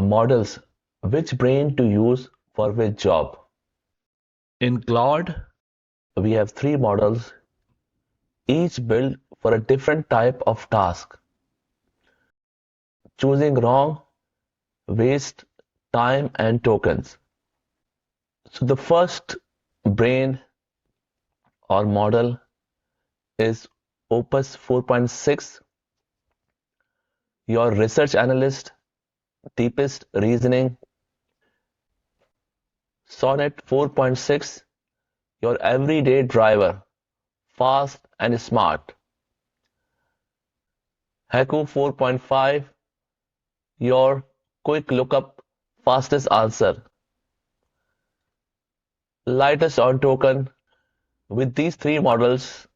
models which brain to use for which job. In Claude, we have three models, each built for a different type of task. Choosing wrong waste time and tokens. So the first brain or model is Opus 4.6, your research analyst, deepest reasoning. Sonnet 4.6, your everyday driver, fast and smart. Haiku 4.5, your quick lookup, fastest answer. Lightest on token. With these three models,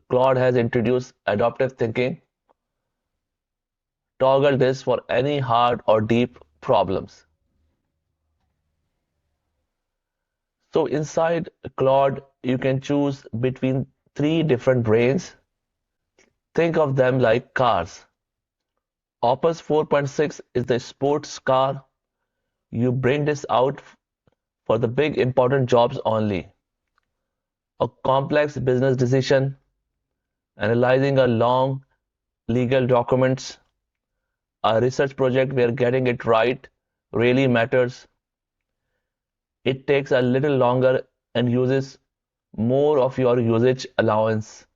Claude has introduced adaptive thinking. Toggle this for any hard or deep problems. So inside Claude, you can choose between three different brains. Think of them like cars. Opus 4.6 is the sports car. You bring this out for the big important jobs only. A complex business decision, analyzing a long legal documents, a research project where getting it right really matters. It takes a little longer and uses more of your usage allowance.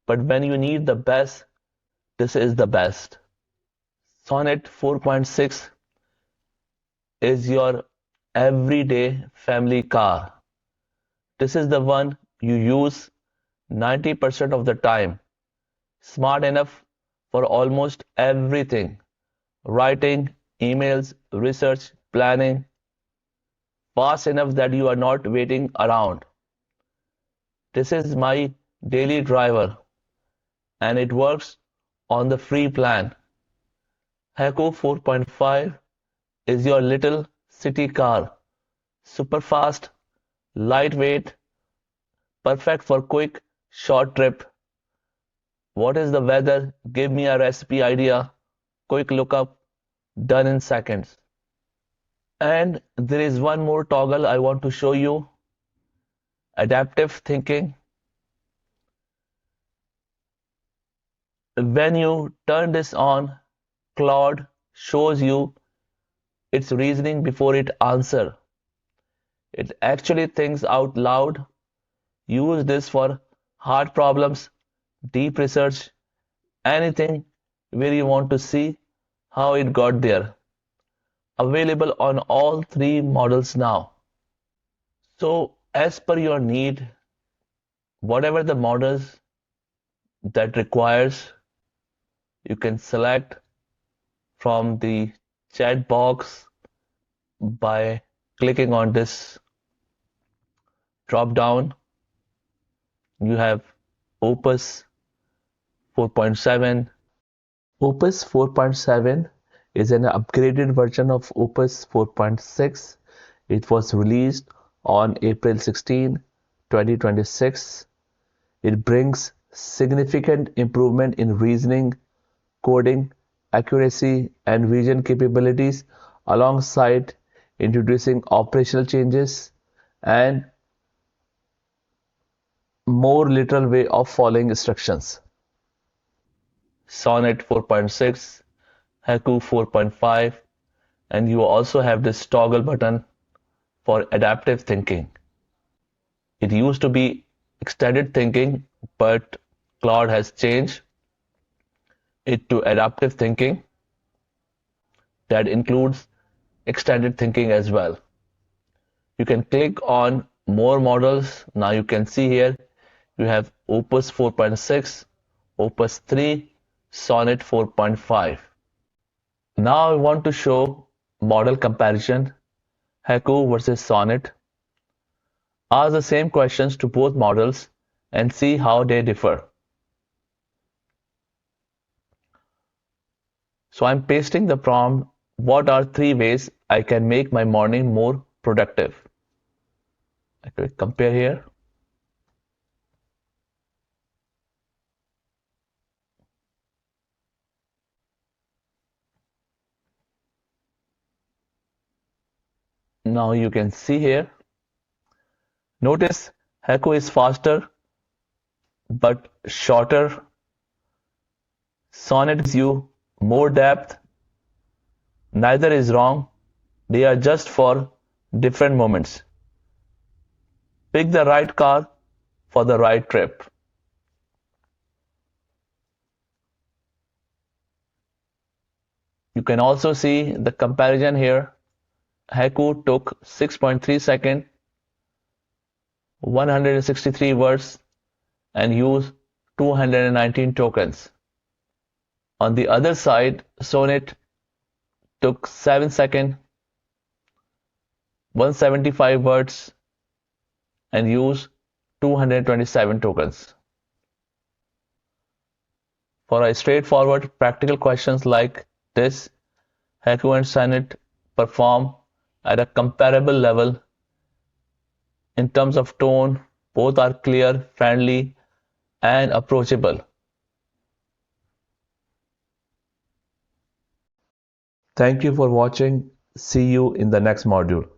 But when you need the best, this is the best. Sonnet 4.6 is your everyday family car. This is the one you use 90% of the time. Smart enough for almost everything. Writing, emails, research, planning. Fast enough that you are not waiting around. This is my daily driver and it works on the free plan. Haiku 4.5 is your little city car. Super fast, lightweight, perfect for quick, short trip. What is the weather? Give me a recipe idea. Quick lookup, done in seconds. And there is one more toggle I want to show you. Adaptive thinking. When you turn this on, Claude shows you its reasoning before it answers. It actually thinks out loud. Use this for hard problems, deep research, anything where you want to see how it got there. Available on all three models now. So as per your need, whatever the models that requires, you can select from the chat box by clicking on this drop down. You have Opus 4.7. Opus 4.7 is an upgraded version of Opus 4.6. It was released on April 16, 2026. It brings significant improvement in reasoning, coding, accuracy, and vision capabilities alongside introducing operational changes and more literal way of following instructions. Sonnet 4.6, Haiku 4.5, and you also have this toggle button for adaptive thinking. It used to be extended thinking, but Claude has changed it to adaptive thinking that includes extended thinking as well. You can click on more models. Now you can see here you have Opus 4.6, Opus 3, Sonnet 4.5. Now I want to show model comparison, Haiku versus Sonnet. Ask the same questions to both models and see how they differ. So I'm pasting the prompt, what are 3 ways I can make my morning more productive? I click compare here. Now you can see here. Notice Haiku is faster but shorter. Sonnet gives you more depth. Neither is wrong. They are just for different moments. Pick the right car for the right trip. You can also see the comparison here. Haiku took 6.3 seconds, 163 words, and used 219 tokens. On the other side, Sonnet took 7 seconds, 175 words, and used 227 tokens. For a straightforward practical questions like this, Haiku and Sonnet perform at a comparable level. In terms of tone, both are clear, friendly, and approachable. Thank you for watching. See you in the next module.